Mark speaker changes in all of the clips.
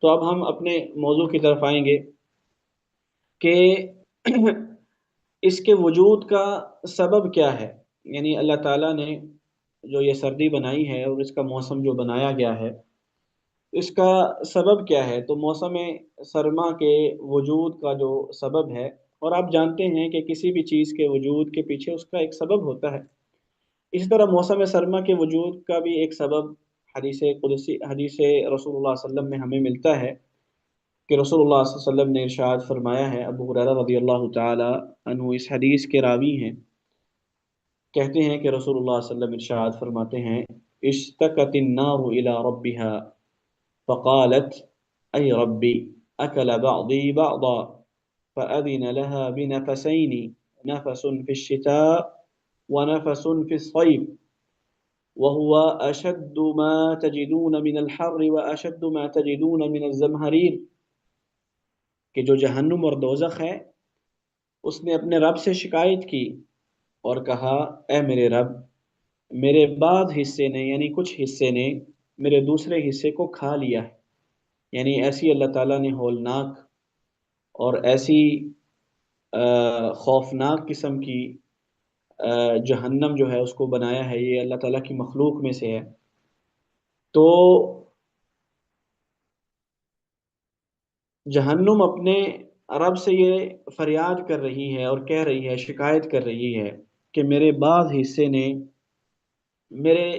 Speaker 1: تو اب ہم اپنے موضوع کی طرف آئیں گے کہ اس کے وجود کا سبب کیا ہے۔ یعنی اللہ تعالیٰ نے جو یہ سردی بنائی ہے اور اس کا موسم جو بنایا گیا ہے، اس کا سبب کیا ہے؟ تو موسم سرما کے وجود کا جو سبب ہے، اور آپ جانتے ہیں کہ کسی بھی چیز کے وجود کے پیچھے اس کا ایک سبب ہوتا ہے، اسی طرح موسم سرما کے وجود کا بھی ایک سبب حدیث قدسی، حدیث رسول اللہ صلی اللہ علیہ وسلم میں ہمیں ملتا ہے کہ رسول اللہ صلی اللہ علیہ وسلم نے ارشاد فرمایا ہے۔ ابو ہریرہ رضی اللہ تعالی عنہ اس حدیث کے راوی ہیں، کہتے ہیں کہ رسول اللہ صلی اللہ علیہ وسلم ارشاد فرماتے ہیں: اشتکت النار الى ربها فقالت اي ربي اكل بعضي بعضا فأذن لها بنفسين، نفس في الشتاء ونفس في الصيف، وهو أشد ما تجدون من الحر وأشد ما تجدون من الزمهرير، کہ جو جہنم اور دوزخ ہے اس نے اپنے رب سے شکایت کی اور کہا: اے میرے رب، میرے بعض حصے نے یعنی کچھ حصے نے میرے دوسرے حصے کو کھا لیا ہے۔ یعنی ایسی اللہ تعالیٰ نے ہولناک اور ایسی خوفناک قسم کی جہنم جو ہے اس کو بنایا ہے، یہ اللہ تعالیٰ کی مخلوق میں سے ہے۔ تو جہنم اپنے رب سے یہ فریاد کر رہی ہے اور کہہ رہی ہے، شکایت کر رہی ہے کہ میرے بعض حصے نے میرے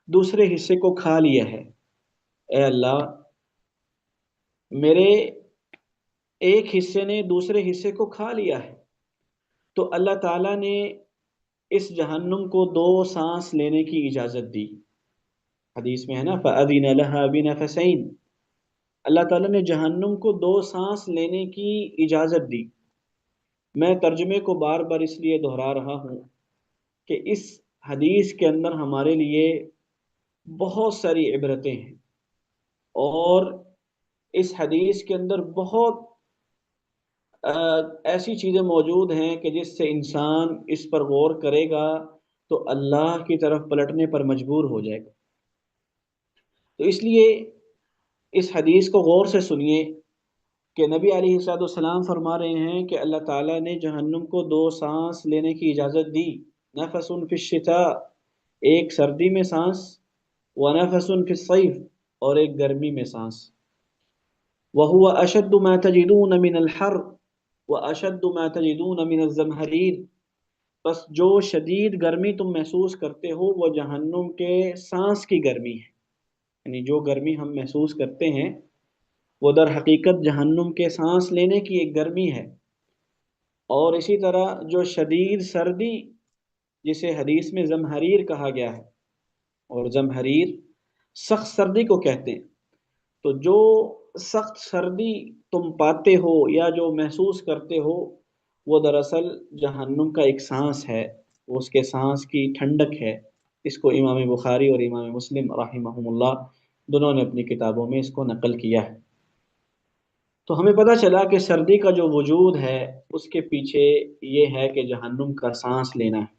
Speaker 1: دوسرے حصے کو کھا لیا ہے۔ اے اللہ، میرے ایک حصے نے دوسرے حصے کو کھا لیا ہے۔ تو اللہ تعالیٰ نے اس جہنم کو دو سانس لینے کی اجازت دی۔ حدیث میں ہے نا، فَأَذِنَ لَهَا بِنَفَسَيْنِ، اللہ تعالیٰ نے جہنم کو دو سانس لینے کی اجازت دی۔ میں ترجمے کو بار بار اس لیے دہرا رہا ہوں کہ اس حدیث کے اندر ہمارے لیے بہت ساری عبرتیں ہیں، اور اس حدیث کے اندر بہت ایسی چیزیں موجود ہیں کہ جس سے انسان اس پر غور کرے گا تو اللہ کی طرف پلٹنے پر مجبور ہو جائے گا۔ تو اس لیے اس حدیث کو غور سے سنیے کہ نبی علیہ الصلوۃ والسلام فرما رہے ہیں کہ اللہ تعالیٰ نے جہنم کو دو سانس لینے کی اجازت دی: نفس فی الشتاء، ایک سردی میں سانس، ونفس فی الصیف، اور ایک گرمی میں سانس، وہو اشد ما تجدون من الحر واشد ما تجدون من الزمہریر، بس جو شدید گرمی تم محسوس کرتے ہو وہ جہنم کے سانس کی گرمی ہے۔ یعنی جو گرمی ہم محسوس کرتے ہیں وہ در حقیقت جہنم کے سانس لینے کی ایک گرمی ہے۔ اور اسی طرح جو شدید سردی، جسے حدیث میں زمہریر کہا گیا ہے، اور زمہریر سخت سردی کو کہتے ہیں، تو جو سخت سردی تم پاتے ہو یا جو محسوس کرتے ہو وہ دراصل جہنم کا ایک سانس ہے، وہ اس کے سانس کی ٹھنڈک ہے۔ اس کو امام بخاری اور امام مسلم رحمہم اللہ دونوں نے اپنی کتابوں میں اس کو نقل کیا ہے۔ تو ہمیں پتہ چلا کہ سردی کا جو وجود ہے اس کے پیچھے یہ ہے کہ جہنم کا سانس لینا ہے۔